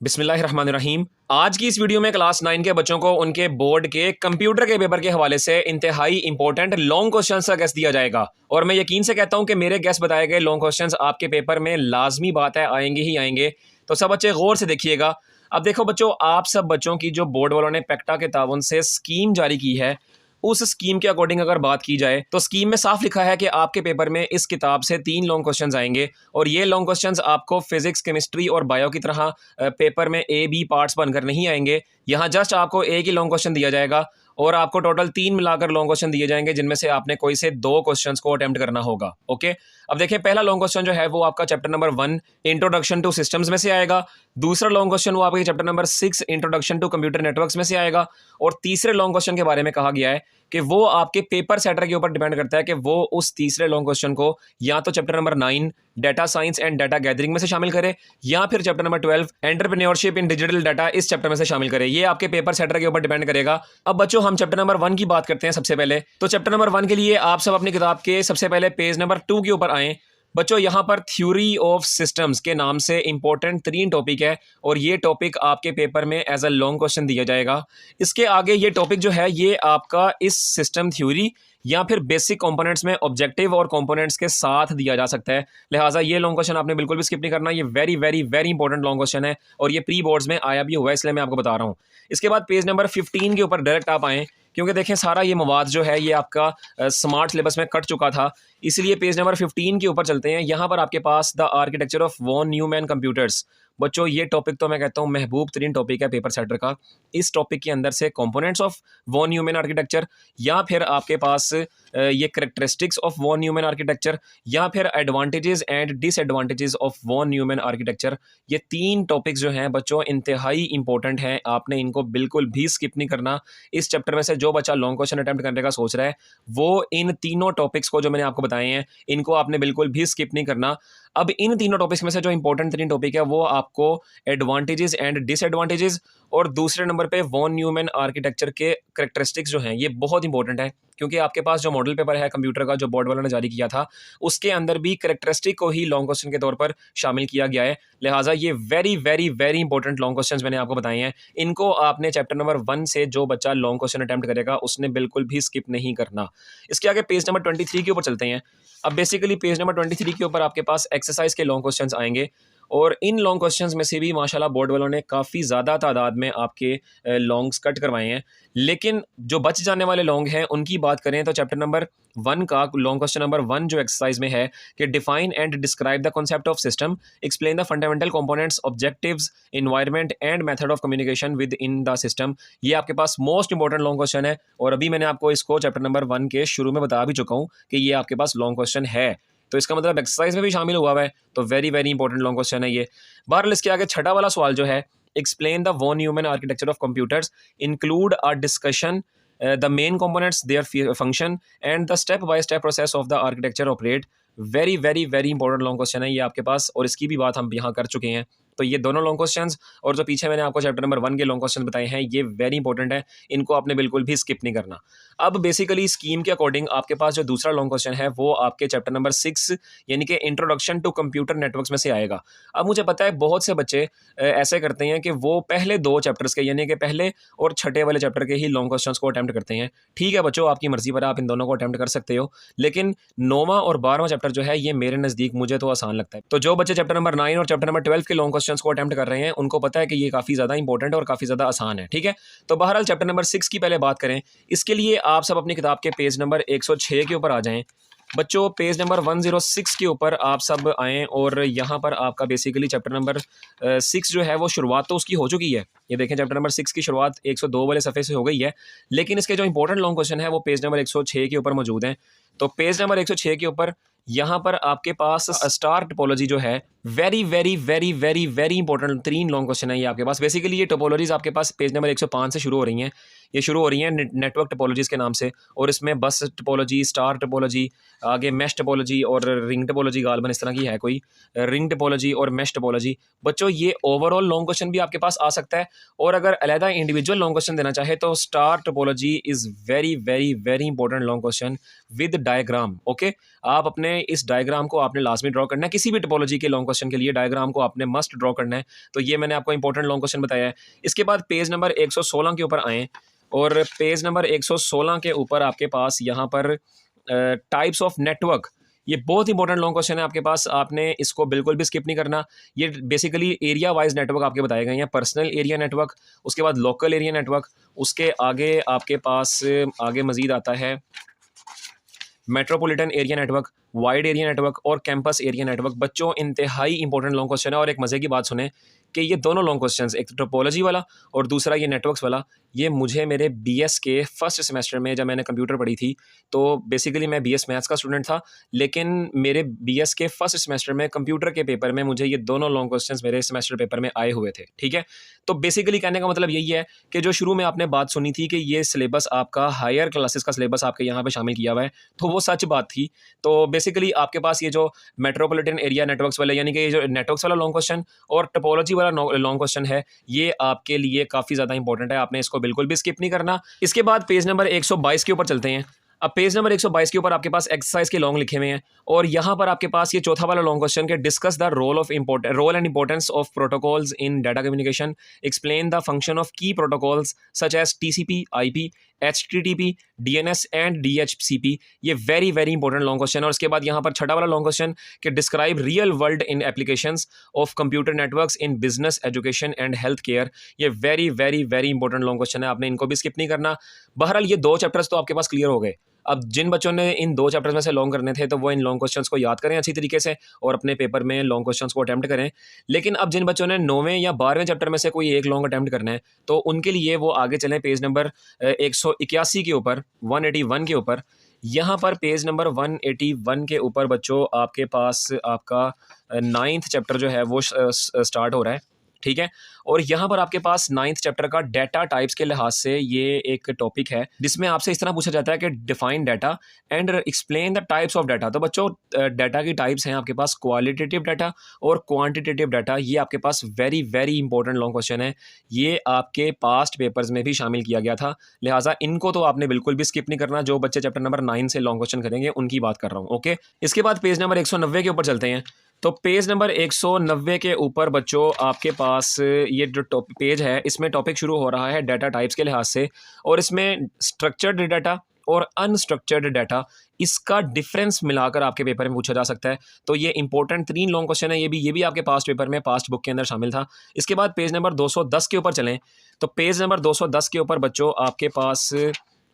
बिस्मिल्लाहिर्रहमानिर्रहीम। आज की इस वीडियो में क्लास 9 के बच्चों को उनके बोर्ड के कंप्यूटर के पेपर के हवाले से इंतहाई इंपॉर्टेंट लॉन्ग क्वेश्चंस का गेस दिया जाएगा। और मैं यकीन से कहता हूं कि मेरे गेस बताए गए लॉन्ग क्वेश्चंस आपके पेपर में लाजमी बात है आएंगे ही आएंगे। तो सब बच्चे गौर से देखिएगा। अब देखो बच्चों, आप सब बच्चों की जो बोर्ड वालों ने पेक्टा के ताउन से स्कीम जारी की है, उस स्कीम के अकॉर्डिंग अगर बात की जाए तो स्कीम में साफ लिखा है कि आपके पेपर में इस किताब से 3 लॉन्ग क्वेश्चंस आएंगे। और ये लॉन्ग क्वेश्चंस आपको फिजिक्स, केमिस्ट्री और बायो की तरह पेपर में ए बी पार्ट्स बनकर नहीं आएंगे। यहाँ जस्ट आपको एक ही लॉन्ग क्वेश्चन दिया जाएगा और आपको टोटल 3 मिलाकर लॉन्ग क्वेश्चन दिए जाएंगे, जिनमें से आपने कोई से 2 क्वेश्चंस को अटेम्प्ट करना होगा। ओके, अब देखिए, पहला लॉन्ग क्वेश्चन जो है वो आपका chapter number 1 introduction to systems में से आएगा। दूसरा लॉन्ग क्वेश्चन वो आपके chapter number 6 introduction to computer networks में से आएगा। और तीसरे लॉन्ग क्वेश्चन के बारे में कहा गया है कि वो आपके पेपर सेटर के ऊपर डिपेंड करता है कि वो उस तीसरे लॉन्ग क्वेश्चन को या तो chapter number 9 data science and data gathering में से शामिल करे, या फिर चैप्टर नंबर 12 एंटरप्रेन्योरशिप इन डिजिटल डाटा इस चैप्टर में से शामिल करे। ये आपके पेपर सेटर के ऊपर डिपेंड करेगा। अब बच्चों, हम चैप्टर नंबर 1 की बात करते हैं सबसे पहले। तो चैप्टर नंबर 1 के लिए आप सब अपनी किताब के सबसे पहले पेज नंबर 2 के ऊपर आएँ। बच्चों, यहाँ पर थ्योरी ऑफ सिस्टम्स के नाम से इंपॉर्टेंट 3 टॉपिक है और ये टॉपिक आपके पेपर में एज अ लॉन्ग क्वेश्चन दिया जाएगा। इसके आगे ये टॉपिक जो है ये आपका इस सिस्टम थ्योरी या फिर बेसिक कंपोनेंट्स में ऑब्जेक्टिव और कंपोनेंट्स के साथ दिया जा सकता है। लिहाजा ये लॉन्ग क्वेश्चन आपने बिल्कुल भी स्किप नहीं करना। ये very very very important long question है और ये प्री बोर्ड्स में आया भी हुआ है, इसलिए मैं आपको बता रहा हूँ। इसके बाद पेज नंबर 15 के ऊपर डायरेक्ट आप आएँ, क्योंकि देखें सारा ये मवाद जो है ये आपका स्मार्ट सिलेबस में कट चुका था, इसलिए पेज नंबर 15 के ऊपर चलते हैं। यहाँ पर आपके पास the architecture of von Neumann computers. बच्चों, ये टॉपिक तो मैं कहता हूँ महबूब तरीन टॉपिक है पेपर सेटर का। इस टॉपिक के अंदर से components of von Neumann architecture, या फिर आपके पास ये characteristics of von Neumann architecture, या फिर advantages and disadvantages of von Neumann architecture, ये 3 टॉपिक्स जो हैं बच्चों इंतहाई इंपॉर्टेंट हैं। आपने इनको बिल्कुल भी स्किप नहीं करना। इस चैप्टर में से जो बच्चा लॉन्ग क्वेश्चन अटेम्प्ट करने का सोच रहा है वो इन तीनों टॉपिक्स को जो मैंने आपको बताए हैं इनको आपने बिल्कुल भी स्किप नहीं करना। अब इन तीनों टॉपिक्स में से जो इंपॉर्टेंट 3 टॉपिक है वो आपको एडवांटेजेस एंड डिसएडवांटेजेस, और दूसरे नंबर पे वॉन न्यूमैन आर्किटेक्चर के करेक्टरिस्टिक्स जो हैं ये बहुत इंपॉर्टेंट है, क्योंकि आपके पास जो मॉडल पेपर है कंप्यूटर का जो बोर्ड वालों ने जारी किया था उसके अंदर भी करेक्टरिस्टिक को ही लॉन्ग क्वेश्चन के तौर पर शामिल किया गया है। लिहाजा ये very very very important long questions मैंने आपको बताए हैं। इनको आपने चैप्टर नंबर 1 से जो बच्चा लॉन्ग क्वेश्चन अटेम्प्ट करेगा उसने बिल्कुल भी स्किप नहीं करना। इसके आगे पेज नंबर 23 के ऊपर चलते हैं। अब बेसिकली पेज नंबर 23 के ऊपर आपके पास एक्सरसाइज के लॉन्ग क्वेश्चंस आएंगे और इन लॉन्ग क्वेश्चंस में से भी माशाल्लाह बोर्ड वालों ने काफ़ी ज़्यादा तादाद में आपके लॉन्ग्स कट करवाए हैं। लेकिन जो बच जाने वाले लॉन्ग हैं उनकी बात करें तो चैप्टर नंबर 1 का लॉन्ग क्वेश्चन नंबर 1 जो एक्सरसाइज में है कि define and describe the concept of system, explain the fundamental components, objectives, environment and method of communication with in the system. ये आपके पास मोस्ट इंपॉर्टेंट लॉन्ग क्वेश्चन है और अभी मैंने आपको इसको चैप्टर नंबर 1 के शुरू में बता भी चुका हूँ कि ये आपके पास लॉन्ग क्वेश्चन है, तो इसका मतलब एक्सरसाइज में भी शामिल हुआ है। तो very very important long question है ये। बहरहाल इसके आगे छठा वाला सवाल जो है, explain the von Neumann architecture of computers, include a discussion the main components, their function and the step by step process of the architecture operate. Very very very important long question है ये आपके पास, और इसकी भी बात हम यहाँ कर चुके हैं। तो ये दोनों लॉन्ग क्वेश्चंस और जो पीछे मैंने आपको चैप्टर नंबर 1 के लॉन्ग क्वेश्चन बताए हैं ये वेरी इंपॉर्टेंट है, इनको आपने बिल्कुल भी स्किप नहीं करना। अब बेसिकली स्कीम के अकॉर्डिंग आपके पास जो दूसरा लॉन्ग क्वेश्चन है वो आपके चैप्टर नंबर 6 यानी कि इंट्रोडक्शन टू कंप्यूटर नेटवर्क्स में से आएगा। अब मुझे पता है बहुत से बच्चे ऐसे करते हैं कि वो पहले 2 चैप्टर्स के यानी कि पहले और छठे वाले चैप्टर के ही लॉन्ग क्वेश्चंस को अटेम्प्ट करते हैं। ठीक है बच्चों, आपकी मर्जी पर आप इन दोनों को अटेम्प्ट कर सकते हो, लेकिन 9वां और 12वां चैप्टर जो है ये मेरे नज़दीक मुझे तो आसान लगता है। तो जो बच्चे चैप्टर नंबर 9 और चैप्टर नंबर 12 के लॉन्ग क्वेश्चंस को अटेम्प्ट कर रहे हैं उनको पता है कि ये काफ़ी ज़्यादा इंपॉर्टेंट और काफ़ी ज़्यादा आसान है। ठीक है, तो बहरहाल चैप्टर नंबर 6 की पहले बात करें। इसके लिए आप सब अपनी किताब के पेज नंबर 106 के ऊपर आ जाएं। बच्चों, पेज नंबर 106 के ऊपर आप सब आएँ और यहाँ पर आपका बेसिकली चैप्टर नंबर 6 जो है वो शुरुआत तो उसकी हो चुकी है। ये देखें चैप्टर नंबर 6 की शुरुआत 102 वाले सफ़े से हो गई है, लेकिन इसके जो इंपॉर्टेंट लॉन्ग क्वेश्चन है वो पेज नंबर 106 के ऊपर मौजूद हैं। तो पेज नंबर 106 के ऊपर यहाँ पर आपके पास स्टार टोपोलॉजी जो है very very very very very important 3 long question है ये आपके पास। बेसिकली ये टोपोलॉजीज आपके पास पेज नंबर 105 से शुरू हो रही हैं। ये शुरू हो रही हैं नेटवर्क टोपोलॉजीज के नाम से, और इसमें बस टोपोलॉजी, स्टार टोपोलॉजी, आगे मैश टोपोलॉजी और रिंग टोपोलॉजी, गालबन इस तरह की है कोई, रिंग टोपोलॉजी और मैश टोपोलॉजी। बच्चों, ये ओवरऑल लॉन्ग क्वेश्चन भी आपके पास आ सकता है, और अगर अलहदा इंडिविजुअल लॉन्ग क्वेश्चन देना चाहे तो star topology is very very very important long question with diagram. Okay, आप अपने इस डायग्राम को आपने लास्ट में ड्रॉ करना है। किसी भी टोपोलॉजी के लॉन्ग क्वेश्चन के लिए डायग्राम को आपने मस्ट ड्रॉ करना है। तो ये मैंने आपको इंपॉर्टेंट लॉन्ग क्वेश्चन बताया है। इसके बाद पेज नंबर 116 के ऊपर आएँ और पेज नंबर 116 के ऊपर आपके पास यहाँ पर टाइप्स ऑफ नेटवर्क, ये बहुत इंपॉर्टेंट लॉन्ग क्वेश्चन है आपके पास, आपने इसको बिल्कुल भी स्किप नहीं करना। ये बेसिकली एरिया वाइज नेटवर्क आपके बताए गए हैं। पर्सनल एरिया नेटवर्क, उसके बाद लोकल एरिया नेटवर्क, उसके आगे आपके पास आगे मजीद आता है metropolitan area network, wide area network और कैंपस एरिया नेटवर्क। बच्चों इंतहाई इंपॉर्टेंट लॉन्ग क्वेश्चन है। और एक मज़े की बात सुने कि ये दोनों लॉन्ग क्वेश्चंस, एक तो टोपोलॉजी वाला और दूसरा ये नेटवर्क्स वाला, ये मुझे मेरे बीएस के फर्स्ट सेमेस्टर में जब मैंने कंप्यूटर पढ़ी थी, तो बेसिकली मैं बीएस मैथ्स का स्टूडेंट था, लेकिन मेरे बीएस के फर्स्ट सेमेस्टर में कंप्यूटर के पेपर में मुझे ये दोनों लॉन्ग क्वेश्चंस मेरे सेमेस्टर पेपर में आए हुए थे। ठीक है, तो बेसिकली कहने का मतलब यही है कि जो शुरू में आपने बात सुनी थी कि ये सिलेबस आपका हायर क्लासेस का सिलेबस आपके यहाँ पर शामिल किया हुआ है, तो वो सच बात थी। तो बेसिकली आपके पास ये जो मेट्रोपॉलिटन एरिया नेटवर्क्स वाले, यानी कि ये जो नेटवर्क्स वाला लॉन्ग क्वेश्चन और टोपोलॉजी वाला लॉन्ग क्वेश्चन है, ये आपके लिए काफ़ी ज़्यादा इंपॉर्टेंट है, आपने इसको बिल्कुल भी स्किप नहीं करना। इसके बाद पेज नंबर 122 के ऊपर चलते हैं। अब पेज नंबर 122 के ऊपर आपके पास एक्सरसाइज के लॉन्ग लिखे हुए हैं और यहाँ पर आपके पास ये चौथा वाला लॉन्ग क्वेश्चन के discuss the role and importance of protocols in data communication, explain the function of key protocols such as TCP, IP, HTTP, DNS and DHCP। ये very very important long question है। और उसके बाद यहाँ पर छठा वाला लॉन्ग क्वेश्चन कि describe real world in applications of computer networks in business, education and health care. ये very very very important long question है, आपने इनको भी स्किप नहीं करना। बहरहाल ये दो चैप्टर्स तो आपके पास क्लियर हो गए। अब जिन बच्चों ने इन दो चैप्टर्स में से लॉन्ग करने थे, तो वो इन लॉन्ग क्वेश्चंस को याद करें अच्छी तरीके से और अपने पेपर में लॉन्ग क्वेश्चंस को अटेम्प्ट करें। लेकिन अब जिन बच्चों ने 9वें या 12वें चैप्टर में से कोई एक लॉन्ग अटेम्प्ट करना है, तो उनके लिए वो आगे चलें पेज नंबर 181 के ऊपर, 181 के ऊपर। यहाँ पर पेज नंबर 181 के ऊपर बच्चों आपके पास आपका 9th चैप्टर जो है वो स्टार्ट हो रहा है। ठीक है, और यहाँ पर आपके पास 9th चैप्टर का डाटा टाइप्स के लिहाज से ये एक टॉपिक है जिसमें आपसे इस तरह पूछा जाता है कि define data and explain the types of data. तो बच्चों डाटा की टाइप्स हैं आपके पास क्वालिटेटिव डाटा और क्वांटिटेटिव डाटा। ये आपके पास very very important long question है, ये आपके पास्ट पेपर्स में भी शामिल किया गया था, लिहाजा इनको तो आपने बिल्कुल भी स्किप नहीं करना। जो बच्चे चैप्टर नंबर 9 से लॉन्ग क्वेश्चन करेंगे उनकी बात कर रहा हूँ। ओके, इसके बाद पेज नंबर 190 के ऊपर चलते हैं। तो पेज नंबर 190 के ऊपर बच्चों आपके पास ये जो पेज है, इसमें टॉपिक शुरू हो रहा है डाटा टाइप्स के लिहाज से, और इसमें स्ट्रक्चर्ड डाटा और अनस्ट्रक्चर्ड डाटा, इसका डिफरेंस मिलाकर आपके पेपर में पूछा जा सकता है। तो ये इंपॉर्टेंट 3 लॉन्ग क्वेश्चन है, ये भी आपके पास्ट पेपर में पास्ट बुक के अंदर शामिल था। इसके बाद पेज नंबर 210 के ऊपर चलें। तो पेज नंबर 210 के ऊपर बच्चों आपके पास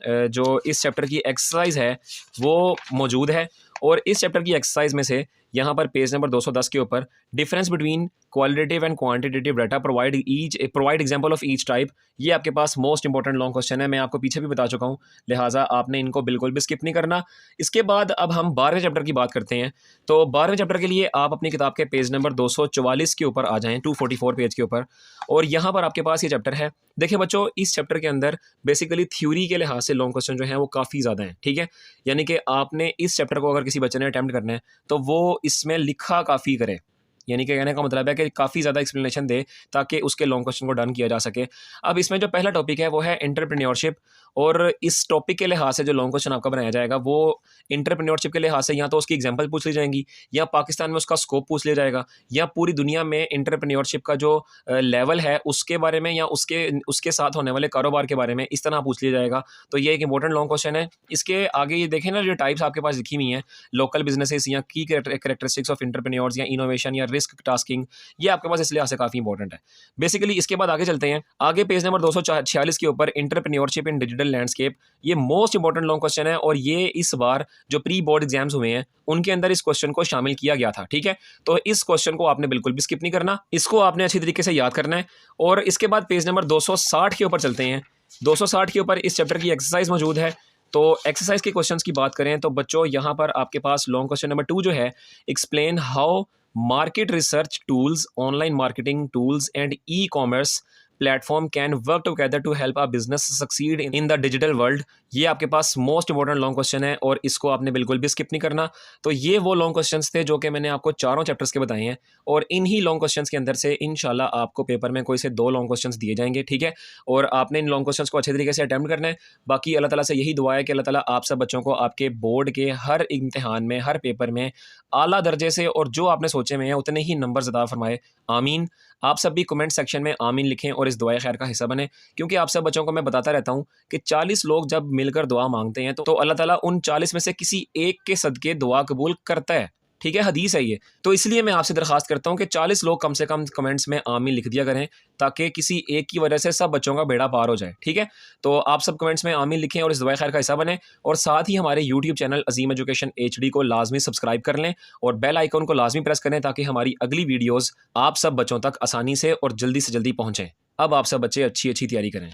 जो इस चैप्टर की एक्सरसाइज है वो मौजूद है, और इस चैप्टर की एक्सरसाइज में से यहाँ पर पेज नंबर 210 के ऊपर difference between qualitative and quantitative data, provide example of each type, ये आपके पास मोस्ट इंपॉर्टेंट लॉन्ग क्वेश्चन है। मैं आपको पीछे भी बता चुका हूँ, लिहाजा आपने इनको बिल्कुल भी स्किप नहीं करना। इसके बाद अब हम 12वें चैप्टर की बात करते हैं। तो 12वें चैप्टर के लिए आप अपनी किताब के पेज नंबर 244 के ऊपर आ जाएँ, 244 पेज के ऊपर, और यहाँ पर आपके पास ये चैप्टर है। देखिए बच्चों, इस चैप्टर के अंदर बेसिकली थ्योरी के लिहाज से लॉन्ग क्वेश्चन जो है वो काफ़ी ज़्यादा हैं। ठीक है, यानी कि आपने इस चैप्टर को अगर किसी बच्चे ने अटैम्प्ट करना है तो वो इसमें लिखा काफ़ी करे, यानी कि कहने का मतलब है कि काफ़ी ज़्यादा एक्सप्लेनेशन दे ताकि उसके लॉन्ग क्वेश्चन को डन किया जा सके। अब इसमें जो पहला टॉपिक है वो है एंटरप्रेन्योरशिप, और इस टॉपिक के लिहाज से जो लॉन्ग क्वेश्चन आपका बनाया जाएगा वो एंटरप्रेन्योरशिप के लिहाज से या तो उसकी एग्जांपल पूछ ली जाएंगी, या पाकिस्तान में उसका स्कोप पूछ लिया जाएगा, या पूरी दुनिया में एंटरप्रेन्योरशिप का जो लेवल है उसके बारे में, या उसके साथ होने वाले कारोबार के बारे में इस तरह पूछ लिया जाएगा। तो ये एक इंपॉर्टेंट लॉन्ग क्वेश्चन है। इसके आगे ये देखें ना, जो टाइप्स आपके पास लिखी हुई हैं, लोकल बिजनेसेस या की कैरेक्टरिस्टिक्स ऑफ एंटरप्रेन्योर्स, या इनोवेशन, या रिस्क टास्किंग, ये आपके पास इस लिहाज से काफ़ी इंपॉर्टेंट है। बेसिकली इसके बाद आगे चलते हैं, आगे पेज नंबर 246 के ऊपर एंटरप्रेन्योरशिप इन डिजिटल लैंडस्केप, ये मोस्ट इंपॉर्टेंट लॉन्ग क्वेश्चन है, और ये इस बार जो प्री बोर्ड एग्जाम्स हुए हैं उनके अंदर इस क्वेश्चन को शामिल किया गया था। ठीक है, तो इस क्वेश्चन को आपने बिल्कुल भी स्किप नहीं करना, इसको आपने अच्छी तरीके से याद करना है। और इसके बाद पेज नंबर 260 के ऊपर चलते हैं। 260 के ऊपर इस चैप्टर की एक्सरसाइज मौजूद है। तो एक्सरसाइज के क्वेश्चंस की बात करें तो बच्चों यहाँ पर आपके पास लॉन्ग क्वेश्चन नंबर 2 जो है, explain how market research tools, online marketing tools and e commerce platform can work together to help our business succeed in the digital world। ये आपके पास मोस्ट इंपॉर्टेंट लॉन्ग क्वेश्चन है और इसको आपने बिल्कुल भी स्किप नहीं करना। तो ये वो लॉन्ग क्वेश्चंस थे जो कि मैंने आपको चारों चैप्टर्स के बताए हैं और इन्हीं लॉन्ग क्वेश्चंस के अंदर से इंशाल्लाह आपको पेपर में कोई से 2 लॉन्ग क्वेश्चंस दिए जाएंगे, ठीक है। और आपने इन लॉन्ग क्वेश्चंस को अच्छे तरीके से अटेम्प्ट करना है। बाकी अल्लाह ताला से यही दुआ है कि अल्लाह ताला आप सब बच्चों को आपके बोर्ड के हर इम्तिहान में, हर पेपर में आला दर्जे से और जो आपने सोचे में है उतने ही नंबर अता फरमाए। आमीन। आप सब भी कमेंट सेक्शन में आमीन लिखें और इस दुआए खैर का हिस्सा बने, क्योंकि आप सब बच्चों को मैं बताता रहता हूँ कि 40 लोग जब मिलकर दुआ मांगते हैं तो अल्लाह ताला उन 40 में से किसी एक के सदके दुआ कबूल करता है, ठीक है, हदीस है ये। तो इसलिए मैं आपसे दरखास्त करता हूँ कि 40 लोग कम से कम कमेंट्स में आमीन लिख दिया करें, ताकि किसी एक की वजह से सब बच्चों का बेड़ा पार हो जाए, ठीक है। तो आप सब कमेंट्स में आमीन लिखें और इस दुआ खैर का हिस्सा बने, और साथ ही हमारे यूट्यूब चैनल अजीम एजुकेशन HD को लाजमी सब्सक्राइब कर लें और बेल आइकन को लाजमी प्रेस करें, ताकि हमारी अगली वीडियोज़ आप सब बच्चों तक आसानी से और जल्दी पहुँचें। अब आप सब बच्चे अच्छी अच्छी तैयारी करें।